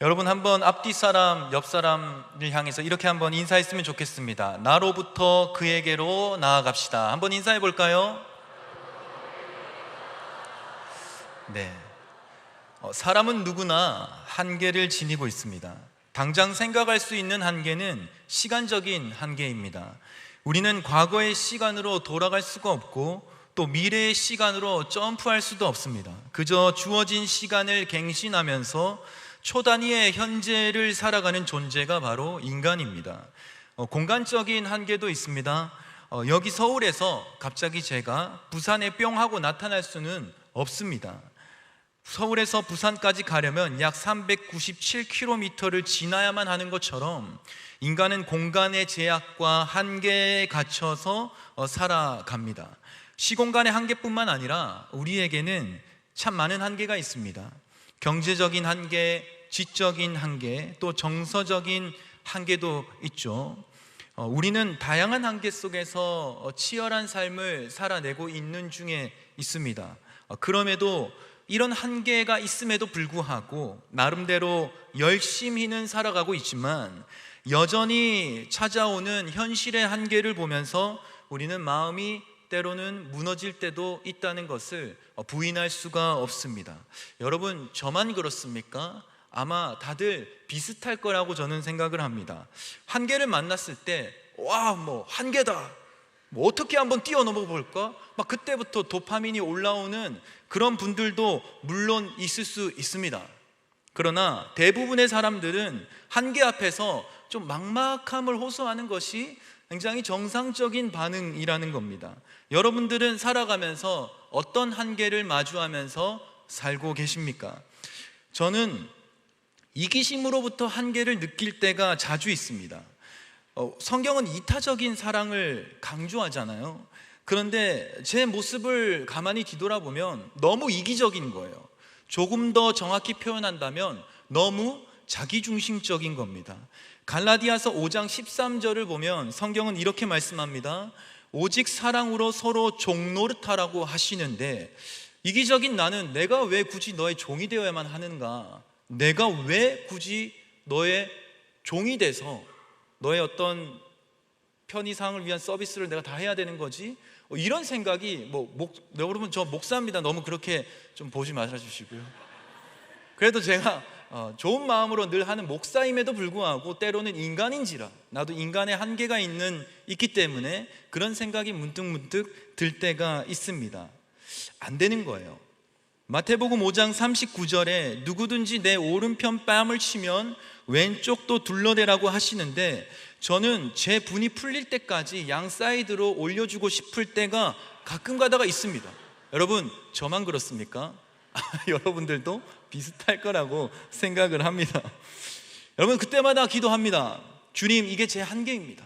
여러분 한번 앞뒤 사람, 옆 사람을 향해서 이렇게 한번 인사했으면 좋겠습니다. 나로부터 그에게로 나아갑시다. 한번 인사해 볼까요? 네. 사람은 누구나 한계를 지니고 있습니다. 당장 생각할 수 있는 한계는 시간적인 한계입니다. 우리는 과거의 시간으로 돌아갈 수가 없고 또 미래의 시간으로 점프할 수도 없습니다. 그저 주어진 시간을 갱신하면서 초단위의 현재를 살아가는 존재가 바로 인간입니다. 공간적인 한계도 있습니다. 여기 서울에서 갑자기 제가 부산에 뿅 하고 나타날 수는 없습니다. 서울에서 부산까지 가려면 약 397km를 지나야만 하는 것처럼 인간은 공간의 제약과 한계에 갇혀서 살아갑니다. 시공간의 한계뿐만 아니라 우리에게는 참 많은 한계가 있습니다. 경제적인 한계, 지적인 한계, 또 정서적인 한계도 있죠. 우리는 다양한 한계 속에서 치열한 삶을 살아내고 있는 중에 있습니다. 그럼에도 이런 한계가 있음에도 불구하고 나름대로 열심히는 살아가고 있지만 여전히 찾아오는 현실의 한계를 보면서 우리는 마음이 때로는 무너질 때도 있다는 것을 부인할 수가 없습니다. 여러분, 저만 그렇습니까? 아마 다들 비슷할 거라고 저는 생각을 합니다. 한계를 만났을 때 한계다, 어떻게 한번 뛰어넘어 볼까? 막 그때부터 도파민이 올라오는 그런 분들도 물론 있을 수 있습니다. 그러나 대부분의 사람들은 한계 앞에서 좀 막막함을 호소하는 것이 굉장히 정상적인 반응이라는 겁니다. 여러분들은 살아가면서 어떤 한계를 마주하면서 살고 계십니까? 저는 이기심으로부터 한계를 느낄 때가 자주 있습니다. 성경은 이타적인 사랑을 강조하잖아요. 그런데 제 모습을 가만히 뒤돌아보면 너무 이기적인 거예요. 조금 더 정확히 표현한다면 너무 자기중심적인 겁니다. 갈라디아서 5장 13절을 보면 성경은 이렇게 말씀합니다. 오직 사랑으로 서로 종노릇하라고 하시는데, 이기적인 나는 내가 왜 굳이 너의 종이 되어야만 하는가? 내가 왜 굳이 너의 종이 돼서 너의 어떤 편의상을 위한 서비스를 내가 다 해야 되는 거지? 이런 생각이 여러분, 저 목사입니다. 너무 그렇게 좀 보지 말아주시고요. 그래도 제가 좋은 마음으로 늘 하는 목사임에도 불구하고 때로는 인간인지라 나도 인간의 한계가 있기 때문에 그런 생각이 문득문득 들 때가 있습니다. 안 되는 거예요. 마태복음 5장 39절에 누구든지 내 오른편 뺨을 치면 왼쪽도 둘러대라고 하시는데, 저는 제 분이 풀릴 때까지 양 사이드로 올려주고 싶을 때가 가끔 가다가 있습니다. 여러분, 저만 그렇습니까? 여러분들도 비슷할 거라고 생각을 합니다. 여러분, 그때마다 기도합니다. 주님, 이게 제 한계입니다.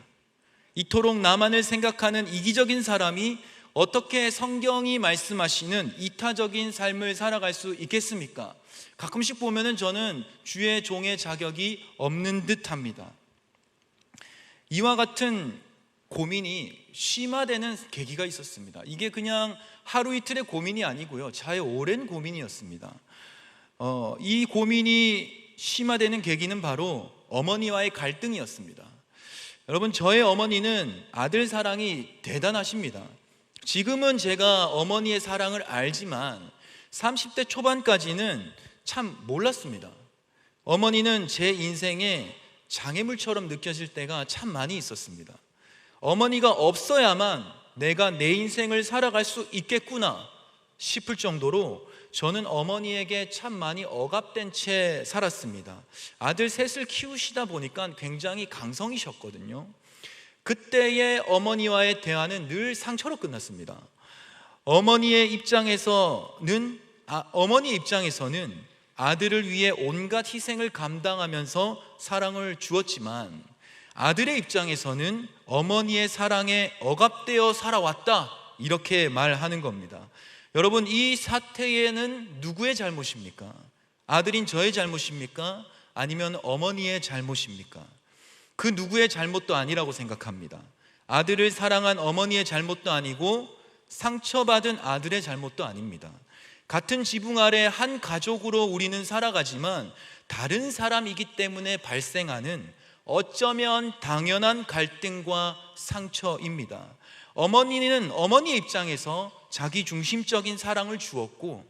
이토록 나만을 생각하는 이기적인 사람이 어떻게 성경이 말씀하시는 이타적인 삶을 살아갈 수 있겠습니까? 가끔씩 보면은 저는 주의 종의 자격이 없는 듯 합니다. 이와 같은 고민이 심화되는 계기가 있었습니다. 이게 그냥 하루 이틀의 고민이 아니고요, 저의 오랜 고민이었습니다. 이 고민이 심화되는 계기는 바로 어머니와의 갈등이었습니다. 여러분, 저의 어머니는 아들 사랑이 대단하십니다. 지금은 제가 어머니의 사랑을 알지만 30대 초반까지는 참 몰랐습니다. 어머니는 제 인생에 장애물처럼 느껴질 때가 참 많이 있었습니다. 어머니가 없어야만 내가 내 인생을 살아갈 수 있겠구나 싶을 정도로 저는 어머니에게 참 많이 억압된 채 살았습니다. 아들 셋을 키우시다 보니까 굉장히 강성이셨거든요. 그때의 어머니와의 대화는 늘 상처로 끝났습니다. 어머니 입장에서는 아들을 위해 온갖 희생을 감당하면서 사랑을 주었지만, 아들의 입장에서는 어머니의 사랑에 억압되어 살아왔다, 이렇게 말하는 겁니다. 여러분, 이 사태에는 누구의 잘못입니까? 아들인 저의 잘못입니까? 아니면 어머니의 잘못입니까? 그 누구의 잘못도 아니라고 생각합니다. 아들을 사랑한 어머니의 잘못도 아니고 상처받은 아들의 잘못도 아닙니다. 같은 지붕 아래 한 가족으로 우리는 살아가지만 다른 사람이기 때문에 발생하는 어쩌면 당연한 갈등과 상처입니다. 어머니는 어머니의 입장에서 자기 중심적인 사랑을 주었고,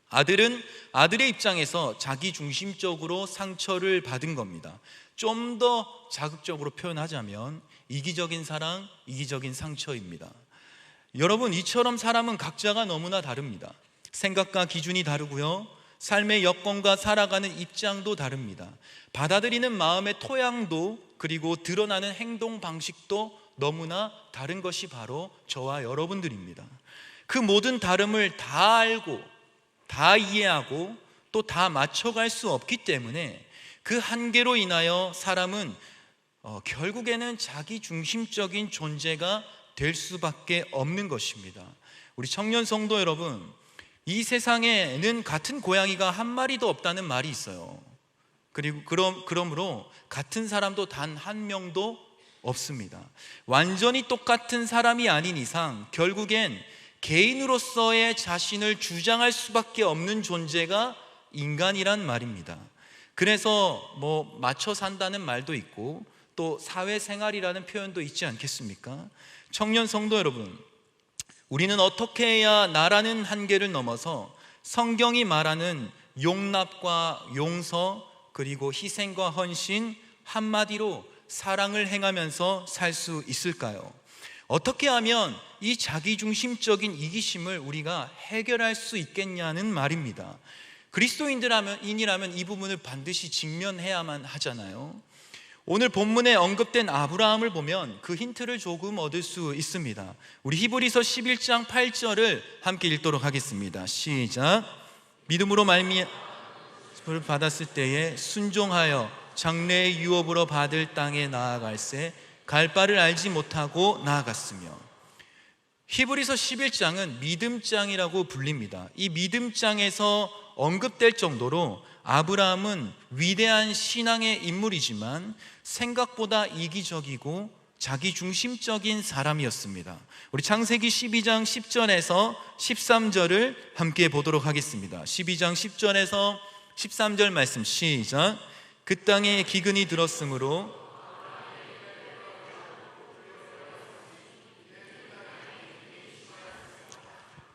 아들은 아들의 입장에서 자기 중심적으로 상처를 받은 겁니다. 좀 더 자극적으로 표현하자면 이기적인 사랑, 이기적인 상처입니다. 여러분, 이처럼 사람은 각자가 너무나 다릅니다. 생각과 기준이 다르고요, 삶의 여건과 살아가는 입장도 다릅니다. 받아들이는 마음의 토양도, 그리고 드러나는 행동 방식도 너무나 다른 것이 바로 저와 여러분들입니다. 그 모든 다름을 다 알고 다 이해하고 또 다 맞춰갈 수 없기 때문에 그 한계로 인하여 사람은 결국에는 자기 중심적인 존재가 될 수밖에 없는 것입니다. 우리 청년 성도 여러분, 이 세상에는 같은 고양이가 한 마리도 없다는 말이 있어요. 그리고 그러므로 같은 사람도 단 한 명도 없습니다. 완전히 똑같은 사람이 아닌 이상 결국엔 개인으로서의 자신을 주장할 수밖에 없는 존재가 인간이란 말입니다. 그래서 맞춰 산다는 말도 있고 또 사회생활이라는 표현도 있지 않겠습니까? 청년 성도 여러분, 우리는 어떻게 해야 나라는 한계를 넘어서 성경이 말하는 용납과 용서, 그리고 희생과 헌신, 한마디로 사랑을 행하면서 살 수 있을까요? 어떻게 하면 이 자기중심적인 이기심을 우리가 해결할 수 있겠냐는 말입니다. 그리스도인이라면 이 부분을 반드시 직면해야만 하잖아요. 오늘 본문에 언급된 아브라함을 보면 그 힌트를 조금 얻을 수 있습니다. 우리 히브리서 11장 8절을 함께 읽도록 하겠습니다. 시작. 믿음으로 말미암아 받았을 때에 순종하여 장래의 유업으로 받을 땅에 나아갈새 갈 바를 알지 못하고 나아갔으며. 히브리서 11장은 믿음장이라고 불립니다. 이 믿음장에서 언급될 정도로 아브라함은 위대한 신앙의 인물이지만 생각보다 이기적이고 자기중심적인 사람이었습니다. 우리 창세기 12장 10절에서 13절을 함께 보도록 하겠습니다. 12장 10절에서 13절 말씀 시작. 그 땅에 기근이 들었으므로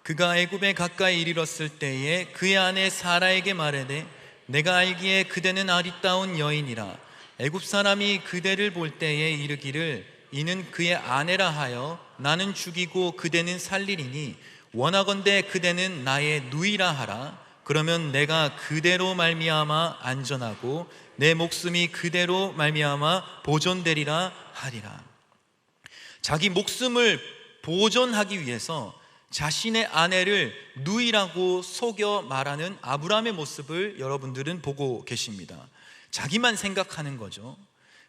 그가 애굽에 가까이 이르렀을 때에 그의 아내 사라에게 말하되 내가 알기에 그대는 아리따운 여인이라 애굽 사람이 그대를 볼 때에 이르기를 이는 그의 아내라 하여 나는 죽이고 그대는 살리리니 원하건대 그대는 나의 누이라 하라. 그러면 내가 그대로 말미암아 안전하고 내 목숨이 그대로 말미암아 보존되리라 하리라. 자기 목숨을 보존하기 위해서 자신의 아내를 누이라고 속여 말하는 아브라함의 모습을 여러분들은 보고 계십니다. 자기만 생각하는 거죠.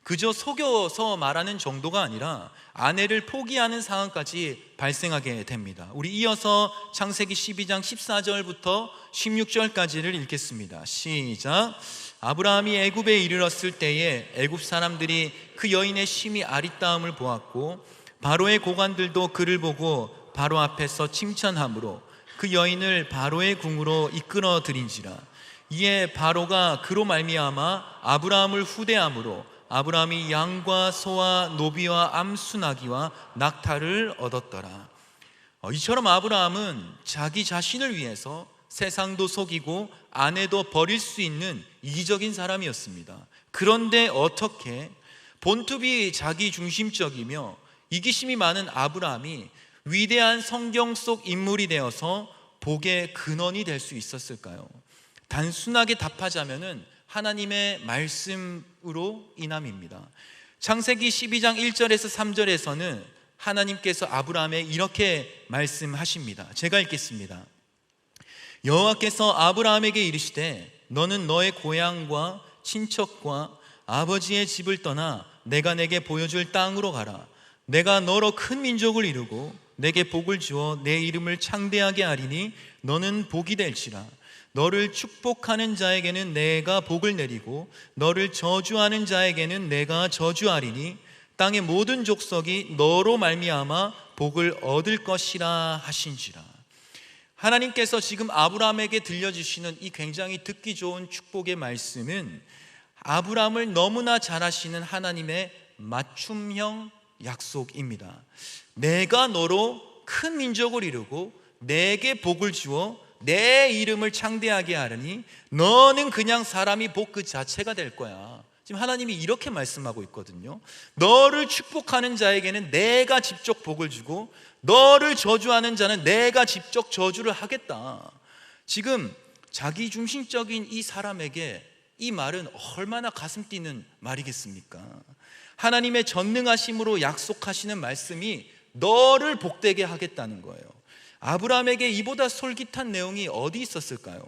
그저 속여서 말하는 정도가 아니라 아내를 포기하는 상황까지 발생하게 됩니다. 우리 이어서 창세기 12장 14절부터 16절까지를 읽겠습니다. 시작. 아브라함이 애굽에 이르렀을 때에 애굽 사람들이 그 여인의 심히 아리따움을 보았고 바로의 고관들도 그를 보고 바로 앞에서 칭찬함으로 그 여인을 바로의 궁으로 이끌어 들인지라. 이에 바로가 그로 말미암아 아브라함을 후대함으로 아브라함이 양과 소와 노비와 암수나기와 낙타를 얻었더라. 이처럼 아브라함은 자기 자신을 위해서 세상도 속이고 아내도 버릴 수 있는 이기적인 사람이었습니다. 그런데 어떻게 본투비 자기중심적이며 이기심이 많은 아브라함이 위대한 성경 속 인물이 되어서 복의 근원이 될 수 있었을까요? 단순하게 답하자면은 하나님의 말씀으로 인함입니다. 창세기 12장 1절에서 3절에서는 하나님께서 아브라함에 이렇게 말씀하십니다. 제가 읽겠습니다. 여호와께서 아브라함에게 이르시되 너는 너의 고향과 친척과 아버지의 집을 떠나 내가 내게 보여줄 땅으로 가라. 내가 너로 큰 민족을 이루고 내게 복을 주어 내 이름을 창대하게 하리니 너는 복이 될지라. 너를 축복하는 자에게는 내가 복을 내리고 너를 저주하는 자에게는 내가 저주하리니 땅의 모든 족속이 너로 말미암아 복을 얻을 것이라 하신지라. 하나님께서 지금 아브라함에게 들려주시는 이 굉장히 듣기 좋은 축복의 말씀은 아브라함을 너무나 잘 아시는 하나님의 맞춤형 약속입니다. 내가 너로 큰 민족을 이루고 내게 복을 주어 내 이름을 창대하게 하리니 너는 그냥 사람이 복 그 자체가 될 거야. 지금 하나님이 이렇게 말씀하고 있거든요. 너를 축복하는 자에게는 내가 직접 복을 주고 너를 저주하는 자는 내가 직접 저주를 하겠다. 지금 자기중심적인 이 사람에게 이 말은 얼마나 가슴 뛰는 말이겠습니까? 하나님의 전능하심으로 약속하시는 말씀이 너를 복되게 하겠다는 거예요. 아브라함에게 이보다 솔깃한 내용이 어디 있었을까요?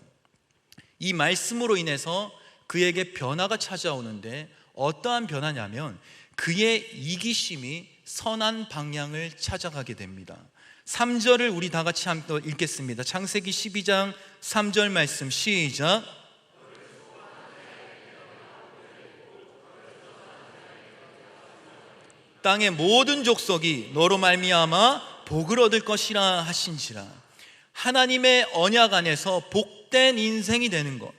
이 말씀으로 인해서 그에게 변화가 찾아오는데 어떠한 변화냐면 그의 이기심이 선한 방향을 찾아가게 됩니다. 3절을 우리 다 같이 한번 읽겠습니다. 창세기 12장 3절 말씀 시작. 땅의 모든 족속이 너로 말미암아 복을 얻을 것이라 하신지라. 하나님의 언약 안에서 복된 인생이 되는 것,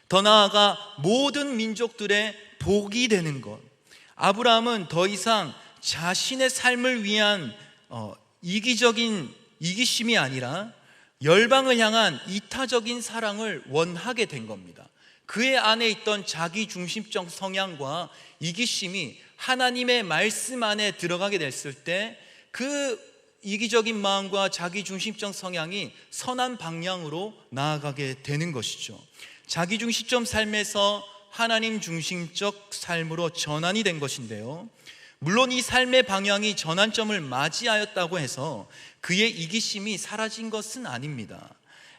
더 나아가 모든 민족들의 복이 되는 것. 아브라함은 더 이상 자신의 삶을 위한 이기적인 이기심이 아니라 열방을 향한 이타적인 사랑을 원하게 된 겁니다. 그의 안에 있던 자기중심적 성향과 이기심이 하나님의 말씀 안에 들어가게 됐을 때 그 이기적인 마음과 자기중심적 성향이 선한 방향으로 나아가게 되는 것이죠. 자기중심적 삶에서 하나님 중심적 삶으로 전환이 된 것인데요, 물론 이 삶의 방향이 전환점을 맞이하였다고 해서 그의 이기심이 사라진 것은 아닙니다.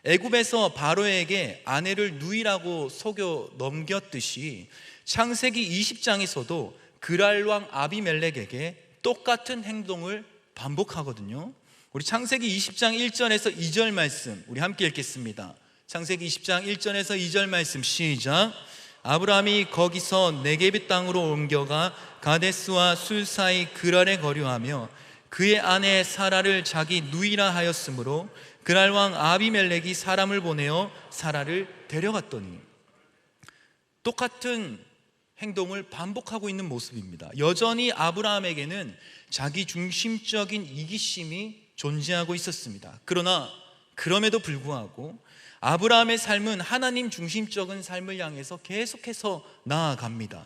애굽에서 바로에게 아내를 누이라고 속여 넘겼듯이 창세기 20장에서도 그랄 왕 아비멜렉에게 똑같은 행동을 반복하거든요. 우리 창세기 20장 1절에서 2절 말씀 우리 함께 읽겠습니다. 창세기 20장 1절에서 2절 말씀 시작. 아브라함이 거기서 네게브 땅으로 옮겨가 가데스와 술 사이 그랄에 거류하며 그의 아내 사라를 자기 누이라 하였으므로 그랄 왕 아비멜렉이 사람을 보내어 사라를 데려갔더니, 똑같은 행동을 반복하고 있는 모습입니다. 여전히 아브라함에게는 자기중심적인 이기심이 존재하고 있었습니다. 그러나 그럼에도 불구하고 아브라함의 삶은 하나님 중심적인 삶을 향해서 계속해서 나아갑니다.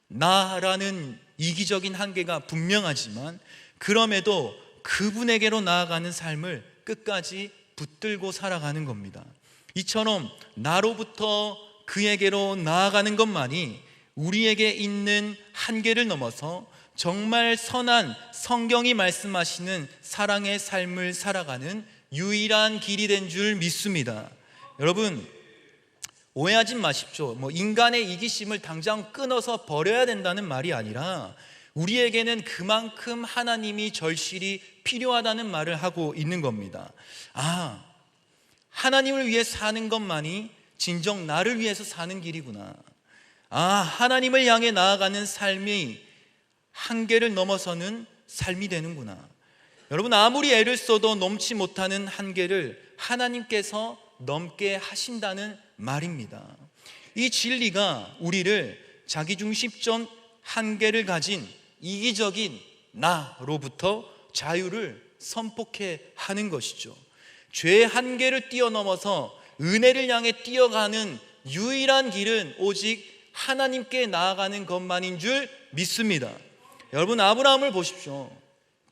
나라는 이기적인 한계가 분명하지만 그럼에도 그분에게로 나아가는 삶을 끝까지 붙들고 살아가는 겁니다. 이처럼 나로부터 그에게로 나아가는 것만이 우리에게 있는 한계를 넘어서 정말 선한 성경이 말씀하시는 사랑의 삶을 살아가는 유일한 길이 된 줄 믿습니다. 여러분, 오해하지 마십시오. 인간의 이기심을 당장 끊어서 버려야 된다는 말이 아니라 우리에게는 그만큼 하나님이 절실히 필요하다는 말을 하고 있는 겁니다. 하나님을 위해 사는 것만이 진정 나를 위해서 사는 길이구나. 하나님을 향해 나아가는 삶이 한계를 넘어서는 삶이 되는구나. 여러분, 아무리 애를 써도 넘지 못하는 한계를 하나님께서 넘게 하신다는 말입니다. 이 진리가 우리를 자기중심적 한계를 가진 이기적인 나로부터 자유를 선포케 하는 것이죠. 죄의 한계를 뛰어넘어서 은혜를 향해 뛰어가는 유일한 길은 오직 하나님께 나아가는 것만인 줄 믿습니다. 여러분, 아브라함을 보십시오.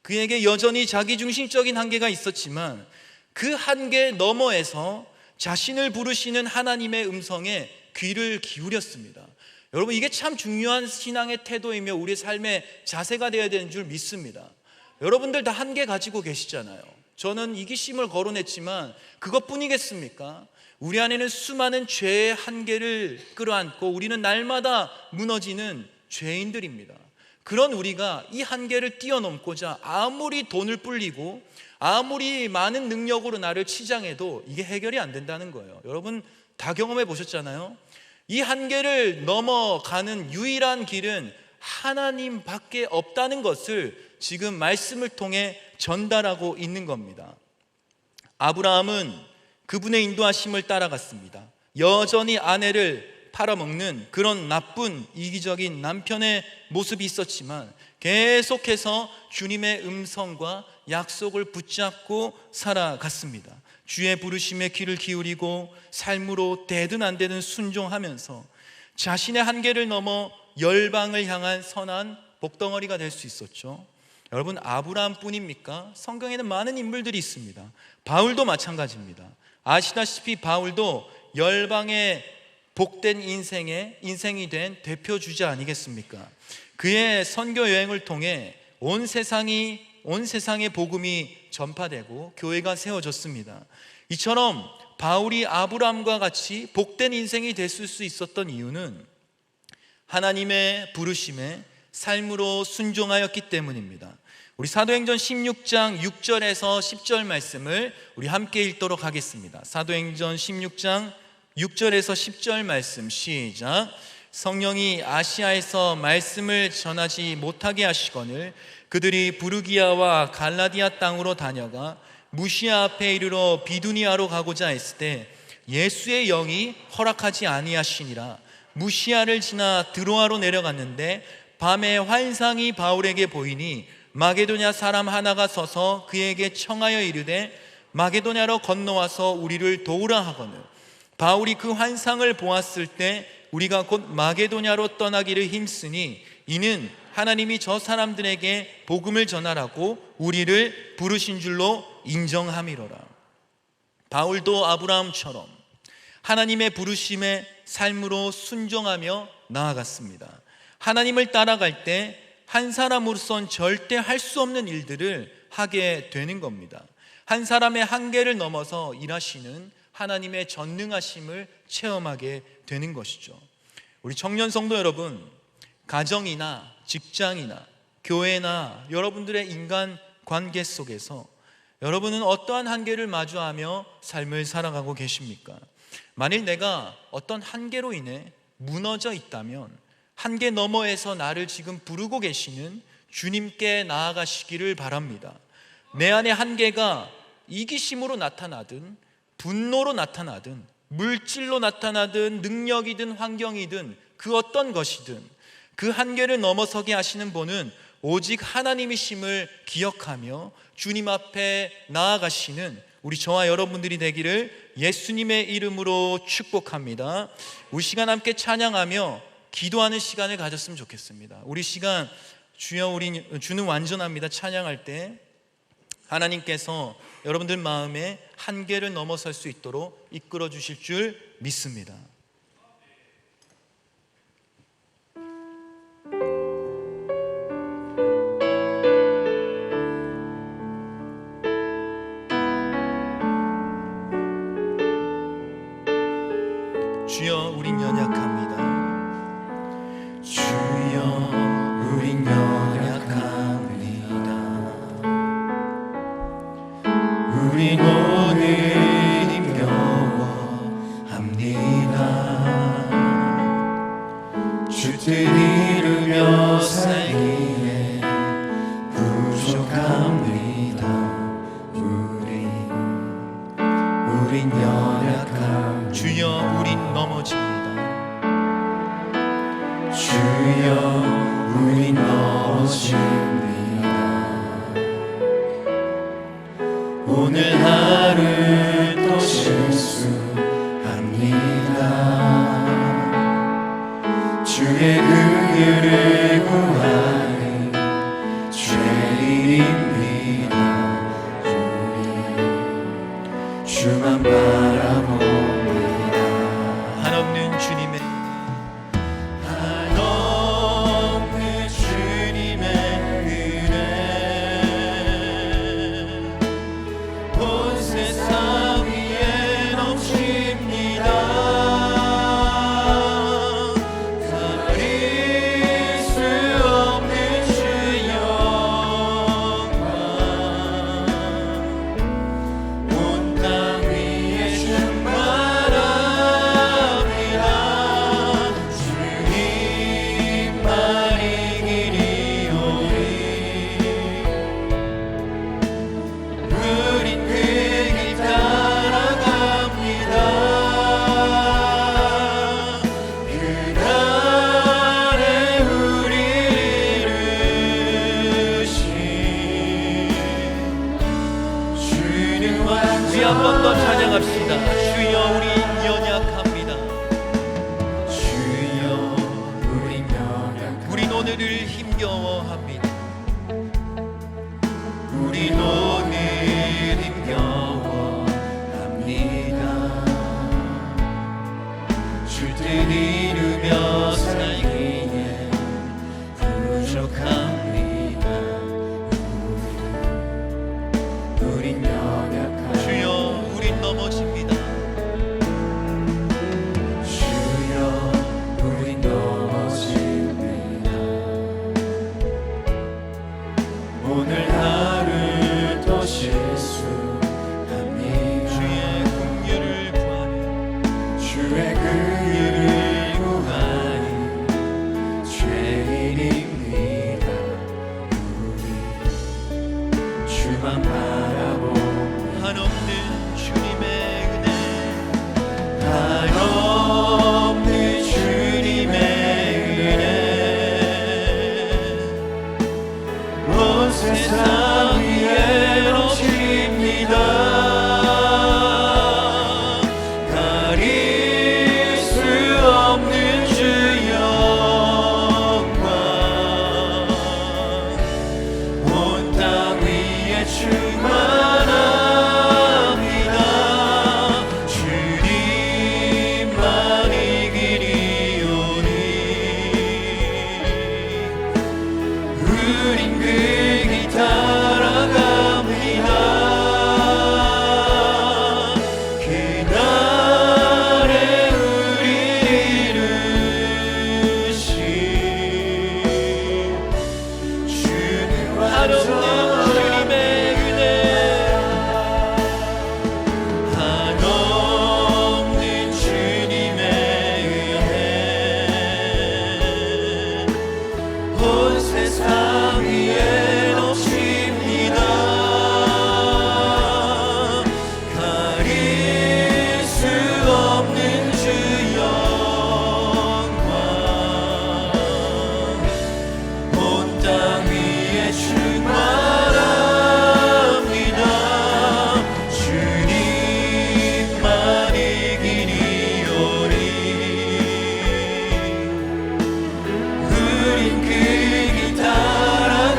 그에게 여전히 자기중심적인 한계가 있었지만 그 한계 너머에서 자신을 부르시는 하나님의 음성에 귀를 기울였습니다. 여러분, 이게 참 중요한 신앙의 태도이며 우리의 삶의 자세가 되어야 되는 줄 믿습니다. 여러분들 다 한계 가지고 계시잖아요. 저는 이기심을 거론했지만 그것뿐이겠습니까? 우리 안에는 수많은 죄의 한계를 끌어안고 우리는 날마다 무너지는 죄인들입니다. 그런 우리가 이 한계를 뛰어넘고자 아무리 돈을 불리고 아무리 많은 능력으로 나를 치장해도 이게 해결이 안 된다는 거예요. 여러분 다 경험해 보셨잖아요. 이 한계를 넘어가는 유일한 길은 하나님밖에 없다는 것을 지금 말씀을 통해 전달하고 있는 겁니다. 아브라함은 그분의 인도하심을 따라갔습니다. 여전히 아내를 팔아먹는 그런 나쁜 이기적인 남편의 모습이 있었지만 계속해서 주님의 음성과 약속을 붙잡고 살아갔습니다. 주의 부르심에 귀를 기울이고 삶으로 되든 안 되든 순종하면서 자신의 한계를 넘어 열방을 향한 선한 복덩어리가 될 수 있었죠. 여러분, 아브라함뿐입니까? 성경에는 많은 인물들이 있습니다. 바울도 마찬가지입니다. 아시다시피 바울도 열방의 복된 인생이 된 대표 주자 아니겠습니까? 그의 선교 여행을 통해 온 세상의 복음이 전파되고 교회가 세워졌습니다. 이처럼 바울이 아브라함과 같이 복된 인생이 됐을 수 있었던 이유는 하나님의 부르심에 삶으로 순종하였기 때문입니다. 우리 사도행전 16장 6절에서 10절 말씀을 우리 함께 읽도록 하겠습니다. 사도행전 16장 6절에서 10절 말씀 시작. 성령이 아시아에서 말씀을 전하지 못하게 하시거늘 그들이 부르기아와 갈라디아 땅으로 다녀가 무시아 앞에 이르러 비두니아로 가고자 했을 때 예수의 영이 허락하지 아니하시니라. 무시아를 지나 드로아로 내려갔는데 밤에 환상이 바울에게 보이니 마게도냐 사람 하나가 서서 그에게 청하여 이르되 마게도냐로 건너와서 우리를 도우라 하거늘 바울이 그 환상을 보았을 때 우리가 곧 마게도냐로 떠나기를 힘쓰니 이는 하나님이 저 사람들에게 복음을 전하라고 우리를 부르신 줄로 인정함이로라. 바울도 아브라함처럼 하나님의 부르심에 삶으로 순종하며 나아갔습니다. 하나님을 따라갈 때 한 사람으로선 절대 할 수 없는 일들을 하게 되는 겁니다. 한 사람의 한계를 넘어서 일하시는 하나님의 전능하심을 체험하게 되는 것이죠. 우리 청년 성도 여러분, 가정이나 직장이나 교회나 여러분들의 인간 관계 속에서 여러분은 어떠한 한계를 마주하며 삶을 살아가고 계십니까? 만일 내가 어떤 한계로 인해 무너져 있다면 한계 너머에서 나를 지금 부르고 계시는 주님께 나아가시기를 바랍니다. 내 안의 한계가 이기심으로 나타나든 분노로 나타나든 물질로 나타나든 능력이든 환경이든 그 어떤 것이든 그 한계를 넘어서게 하시는 분은 오직 하나님이심을 기억하며 주님 앞에 나아가시는 우리 저와 여러분들이 되기를 예수님의 이름으로 축복합니다. 우리 시간 함께 찬양하며 기도하는 시간을 가졌으면 좋겠습니다. 우리 시간 주여 우리 주는 완전합니다 찬양할 때 하나님께서 여러분들 마음에 한계를 넘어설 수 있도록 이끌어 주실 줄 믿습니다. 주여 우린 연약합니다. 주여 우린 연약합니다. 우린 오늘 힘겨워합니다. 주 뜻 이루며 살기에 부족합니다. 우린 연약합니다. 주여 우린 넘어집니다. 주여 우린 넘어집니다. 오늘 하루 또 실수합니다. 주의 긍휼을 구하는 죄인입니다. 우리 주만 바라봅니다. 한없는 주님의 가릴 수 없는 오늘을 힘겨워합니다. 우린 오늘 힘겨워합니다. 줄 듯 이루며 살기에 부족합니다. 우린 연약한 주여, 우린 넘어집니다. 주여, 우린 넘어집니다. 오늘 하루 또 실수합니다. 주의 긍휼을 구하니 주의 긍휼을 구하니 죄인입니다. 우리 주만 바라보며 한없는 주님의 은혜, 한없는 주님의 은혜 온 세상 위에 넘칩니다. 가릴 수 없는 주 영광 온 땅 위에 충만합니다. 주님만이 길이오니 우린 그 길 따라갑니다. 그날에 우리 이루신 주는 한없는 주님의 은혜, 한없는 주님의 은혜 온 세상 위에 넘칩니다. 가릴 수 없는 주 영광 온 땅 위에 충만합니다. 주님만이 길이오니 우린 그 길 따라갑니다.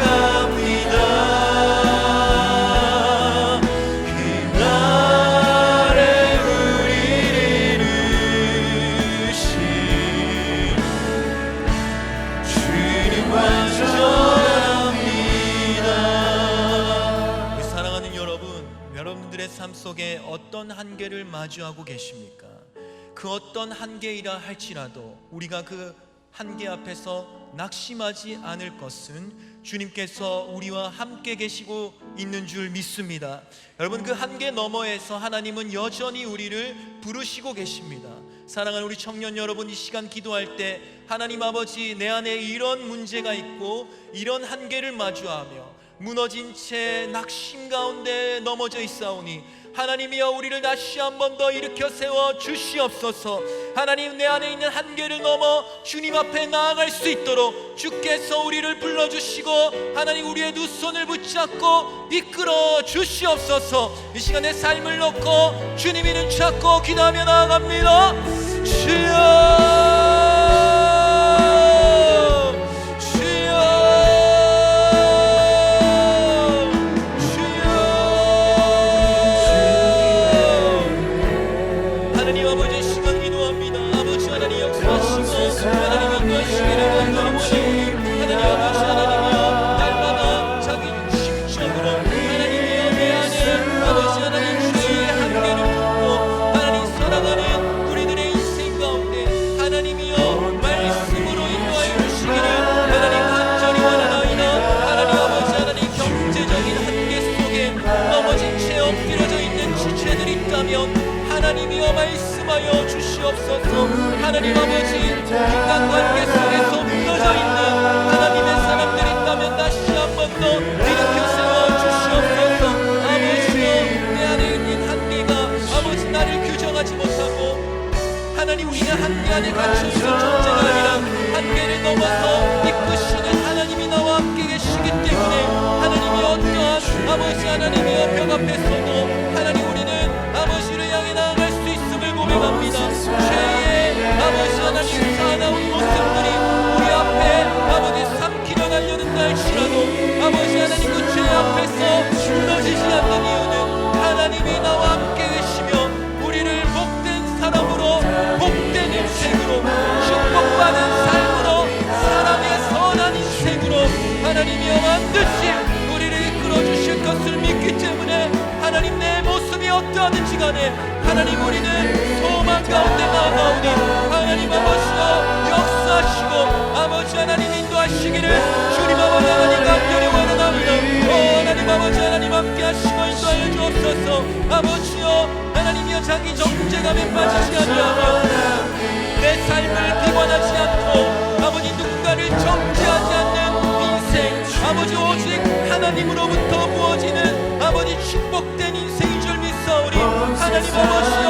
그날에 우리를 이루신 주는 완전합니다. 우리 사랑하는 여러분, 여러분들의 삶 속에 어떤 한계를 마주하고 계십니까? 그 어떤 한계이라 할지라도 우리가 그 한계 앞에서 낙심하지 않을 것은 주님께서 우리와 함께 계시고 있는 줄 믿습니다. 여러분, 그 한계 너머에서 하나님은 여전히 우리를 부르시고 계십니다. 사랑하는 우리 청년 여러분, 이 시간 기도할 때 하나님 아버지, 내 안에 이런 문제가 있고 이런 한계를 마주하며 무너진 채 낙심 가운데 넘어져 있사오니 하나님이여, 우리를 다시 한 번 더 일으켜 세워 주시옵소서. 하나님, 내 안에 있는 한계를 넘어 주님 앞에 나아갈 수 있도록 주께서 우리를 불러주시고 하나님 우리의 두 손을 붙잡고 이끌어 주시옵소서. 이 시간에 삶을 놓고 주님 이름 찾고 기도하며 나아갑니다. 주여, 하나님이여 말씀하여 주시옵소서. 하나님 아버지, 인간관계 속에서 무너져 있는 하나님의 사람들이 있다면 다시 한 번 더 일으켜 세워 주시옵소서. 아버지여, 내 안에 있는 한계가 아버지 나를 규정하지 못하고 하나님, 우리가 한계 안에 갇혀있는 존재가 아니라 한계를 넘어서 이끄시는 하나님이 나와 함께 계시기 때문에 하나님이 어떠한 아버지 하나님이여 벽 앞에서도 하나님 우리는 아버지를 향해 나아갈 수 있음을 고백합니다. 죄의 아버지 하나님 사나운 모습들이 우리 앞에 아버지 하든지 간에 하나님 우리는 소망 가운데 나아가오니 하나님 아버지여 역사하시고 아버지 하나님 인도하시기를 주님 아버지 하나님 간절히 원하옵니다. 하나님 아버지 하나님 함께 하시고 인도하여 주옵소서. 아버지여 하나님이여 자기 정죄감에 빠지지 아니하며 내 삶을 비관하지 않고 아버지 누군가를 정죄하지 않는 인생 아버지 오직 하나님으로부터 부어지는 아버지 축복된 인생인 줄 믿사오니 하나님 아버지여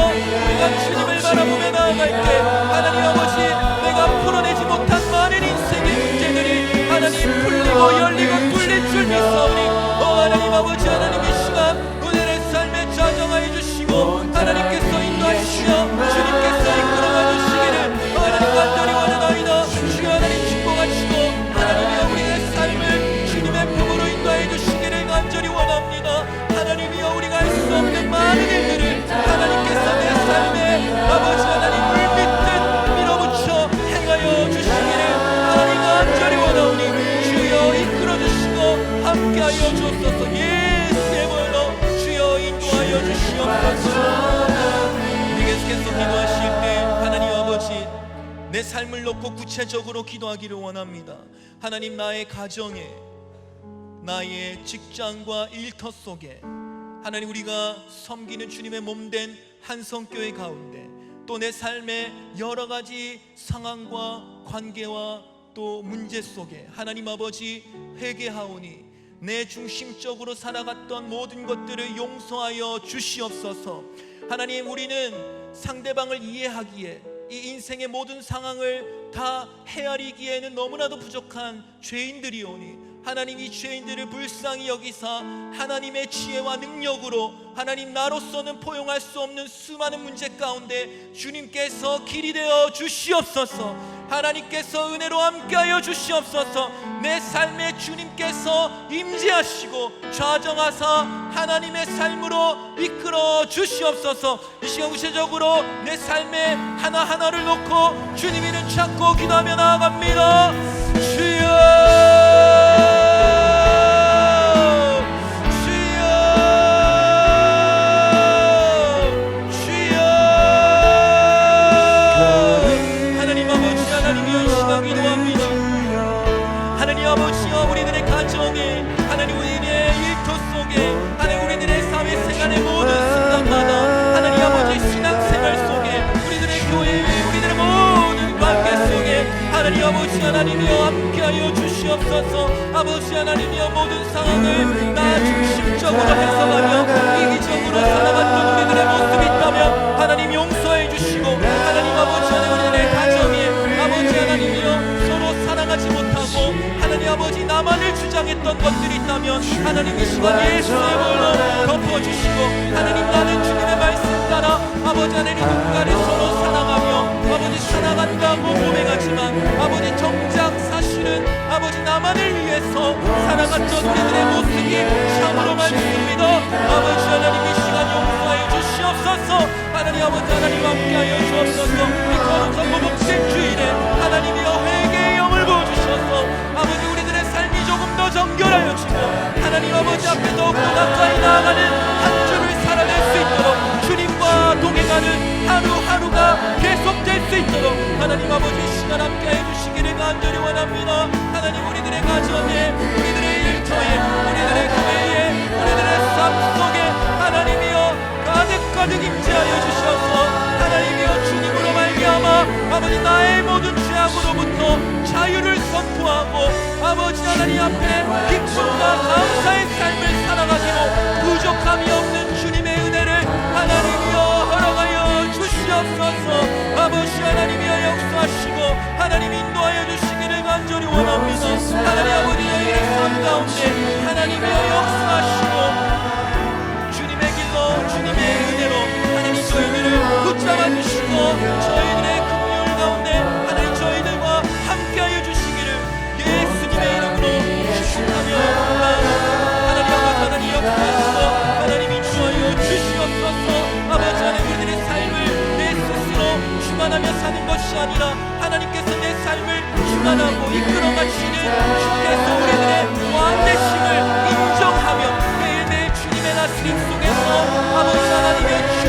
내가 주님을 바라보며 나아갈 때 하나님 아버지 내가 풀어내지 못한 많은 인생의 문제들이 하나님 풀리고 열리고 뚫릴 줄 믿사오니 하나님 아버지 하나님 이 시간 오늘의 삶에 좌정하여 주시고 하나님께서 인도하시며 주님께서 이끌어가 주시기를 하나님 간절히 원하나이다. 주여 하나님 축복하시고 하나님이여 우리의 삶을 주님의 품으로 인도하여 주시기를 간절히 원합니다. 하나님이여 우리가 할 수 없는 많은 일들을 하나님께서 내 삶에 아버지 하나님 물밀듯 밀어붙여 행하여 주시기를 하나님 간절히 원하오니 주여 이끌어 주시고 함께하여 주옵소서. 예수의 이름으로 주여 인도하여 주시옵소서. 계속해서 기도하실 때 하나님 아버지 내 삶을 놓고 구체적으로 기도하기를 원합니다. 하나님 나의 가정에 나의 직장과 일터 속에 하나님 우리가 섬기는 주님의 몸된 한성교회 가운데 또 내 삶의 여러 가지 상황과 관계와 또 문제 속에 하나님 아버지 회개하오니 내 중심적으로 살아갔던 모든 것들을 용서하여 주시옵소서. 하나님 우리는 상대방을 이해하기에 이 인생의 모든 상황을 다 헤아리기에는 너무나도 부족한 죄인들이오니 하나님 이 죄인들을 불쌍히 여기사 하나님의 지혜와 능력으로 하나님 나로서는 포용할 수 없는 수많은 문제 가운데 주님께서 길이 되어 주시옵소서. 하나님께서 은혜로 함께하여 주시옵소서. 내 삶에 주님께서 임재하시고 좌정하사 하나님의 삶으로 이끌어 주시옵소서. 이 시간 구체적으로 내 삶에 하나하나를 놓고 주님 이름 찾고 기도하며 나아갑니다. 주여 우리들의 가정에 하나님 우리들의 일터 속에 하나님 우리들의 사회생활의 모든 순간마다 하나님 아버지 신앙생활 속에 우리들의 교회 우리들의 모든 관계 속에 하나님 아버지 하나님이여 함께하여 주시옵소서. 아버지 하나님이여 모든 상황을 나 중심적으로 해석하며 이기적으로 살아갔던 우리들의 모습이 있다면 하나님 용서해 주시고 하나님 아버지 하나님 우리들의 가정에 아버지 하나님이여 서로 사랑하지 못하고 하나님 아버지 나만을 주장했던 것들이 있다면 하나님 이 시간 예수의 이름으로 덮어주시고 하나님 나는 주님의 말씀 따라 아버지 하나님 누군가를 서로 사랑하며 아버지 사랑한다고 고백하지만 아버지 정작 사실은 아버지 나만을 위해서 살아갔던 우리들의 모습이 참으로 많습니다. 아버지 하나님 이 시간 용서해 주시옵소서. 하나님 아버지 하나님 함께하여 주옵소서. 이 거룩한 모범생 주일에 하나님이여 회개의 영을 부어주셔서 아버지 우리들의 삶이 조금 더 정결하여 주고 하나님 아버지 앞에 더욱더 가까이 나아가는 한 주를 살아낼 수 있도록 주님과 동행하는 하루하루가 계속될 수 있도록 하나님 아버지 시간 함께해 주시기를 간절히 원합니다. 하나님 우리들의 가정에 우리들의 일터에 우리들의 교회에 우리들의 삶 속에 하나님이여 가득 임재하여 주셔서 하나님이여 주님으로 말미암아 아버지 나의 모든 죄악으로부터 자유를 선포하고 아버지 하나님 앞에 기쁨과 감사의 삶을 살아가기로 부족함이 없는 주님의 은혜를 하나님이여 허락하여 주시옵소서. 아버지 하나님이여 역사하시고 하나님 인도하여 주시기를 간절히 원합니다. 하나님 아버지 저희의 삶 가운데 하나님이여 역사하시고 주님의 길로 주님의 은혜로 하나님 저희들을 붙잡아 주시고 저희들의 금요일 가운데 하나님 저희들과 함께하여 주시기를 예수님의 이름으로 축복하며 하나님 아버지 하나님 역사하시고 하나님이 주하여 주시옵소서. 아버지 하나님 우리들의 삶을 내 스스로 주관하며 사는 것이 아니라 하나님께서 내 삶을 주관하고 이끌어 가시는 주께서 우리들의 왕되심을 인정하며 매일매일 주님의 다스림 속에서 아버지 하나님의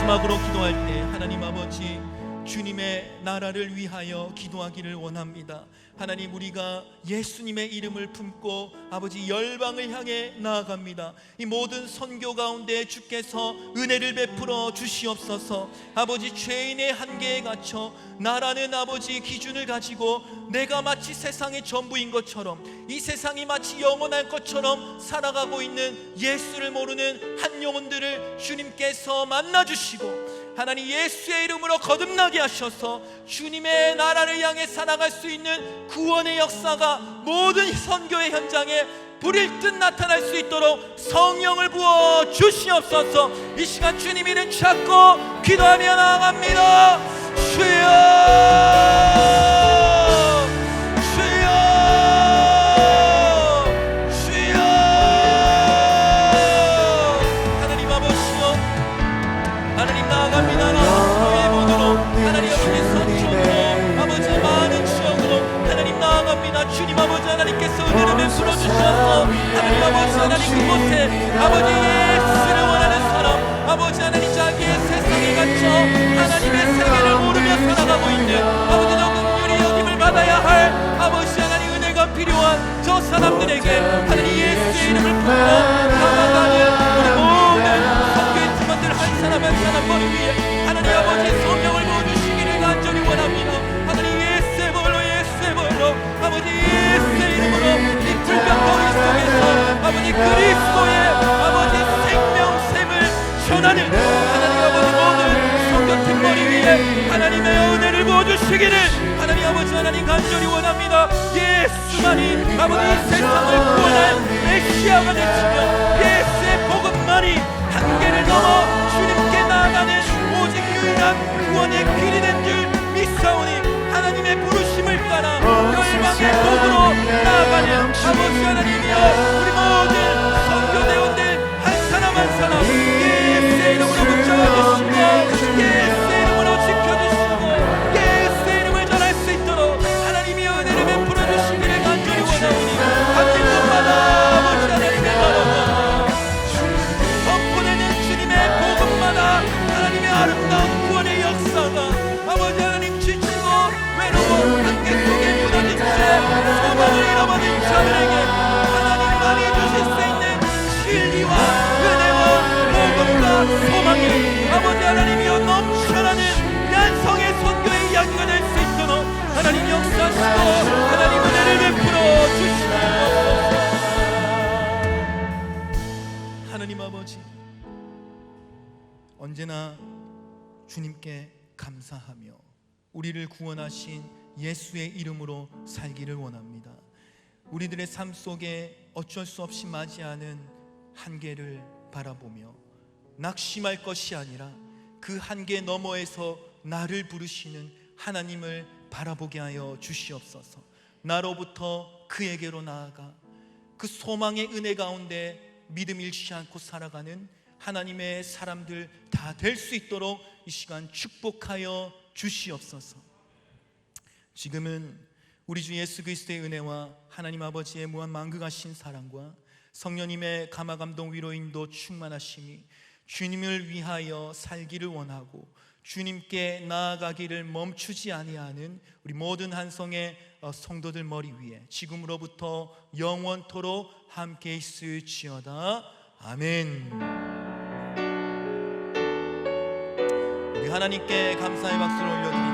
마지막으로 기도할 때 하나님 아버지, 주님의 나라를 위하여 기도하기를 원합니다. 하나님, 우리가 예수님의 이름을 품고 아버지 열방을 향해 나아갑니다. 이 모든 선교 가운데 주께서 은혜를 베풀어 주시옵소서. 아버지, 죄인의 한계에 갇혀 나라는 아버지 기준을 가지고 내가 마치 세상의 전부인 것처럼, 이 세상이 마치 영원할 것처럼 살아가고 있는 예수를 모르는 한 영혼들을 주님께서 만나주시고 하나님, 예수의 이름으로 거듭나게 하셔서 주님의 나라를 향해 살아갈 수 있는 구원의 역사가 모든 선교의 현장에 불일 듯 나타날 수 있도록 성령을 부어 주시옵소서. 이 시간 주님 이름 찾고 기도하며 나아갑니다. 주여, 주여, 주여. 하나님 아버지여, 하나님 나아갑니다. 나의 문으로 하나님 아버지 성전으로 아버지 많은 지역으로 하나님 나아갑니다. 주님 아버지, 하나님께서 은혜를 베풀어 주셔서 하나님 아버지, 하나님 그곳에 아버지 예수를 원하는 사람, 아버지 하나님 자기의 세상에 갇혀 하나님의 세계를 모르며 살아가고 있는 아버지 적응률이 여김을 받아야 할 아버지 하나님 은혜가 필요한 저 사람들에게 하나님 예수의 이름을 품고 나아가는 우리 모든 성교의 팀원들 한 사람 한 사람 머리 위에 하나님 아버지 성령을 부어주시기를 간절히 원합니다. 하나님 예수의 벌로, 예수의 벌로 아버지 예수의 이름으로 이 불병거리 속에서 아버지 그리스도의 아버지 생명샘을 전하는 하나님 아버지 모든 성교팀 머리 위에 하나님의 은혜를 부어주시기를 하나님 아버지 하나님 간절히 원합니다. 예수만이 아버지 세상을 구원할 메시아가 되시며 예수의 복음만이 한계를 넘어 주님께 나아가는 오직 유일한 구원의 길이 된 줄 믿사오니 하나님의 부르심을 따라 열방의 복으로 나아가는 아버지 하나님이여, 우리 모든 선교대원들 한 사람 한 사람 예수의 이름으로 붙잡아주시고 예수의 이름으로 지켜주시고 예수의 이름을 전할 수 있도록 하나님이 은혜를 베풀어 주시기를 간절히 원하오니 받는 곳마다 아버지 하나님의 나라가 선포되는 주님의 복음마다 하나님의 아름다운 구원의 역사가 아버지 하나님 지치고 외로워 한계 속에 무너진 채 소망을 잃어버린 자들에게 하나님만이 주실 수 있는 진리와 은혜와 복음과 소망이 아버지 하나님이여 넘쳐나는 yan성의 선교의 이야기가 될 수 있도록 하나님 역사하시고 하나님 은혜를 베풀어 주시옵소서. 하나님 아버지, 언제나 주님께 감사하며 우리를 구원하신 예수의 이름으로 살기를 원합니다. 우리들의 삶 속에 어쩔 수 없이 맞이하는 한계를 바라보며 낙심할 것이 아니라 그 한계 너머에서 나를 부르시는 하나님을 바라보게 하여 주시옵소서. 나로부터 그에게로 나아가 그 소망의 은혜 가운데 믿음 잃지 않고 살아가는 하나님의 사람들 다 될 수 있도록 이 시간 축복하여 주시옵소서. 지금은 우리 주 예수 그리스도의 은혜와 하나님 아버지의 무한 만극하신 사랑과 성령님의 감화감동 위로 인도 충만하심이 주님을 위하여 살기를 원하고 주님께 나아가기를 멈추지 아니하는 우리 모든 한성의 성도들 머리 위에 지금으로부터 영원토록 함께 있을지어다. 아멘. 우리 하나님께 감사의 박수를 올려드립니다.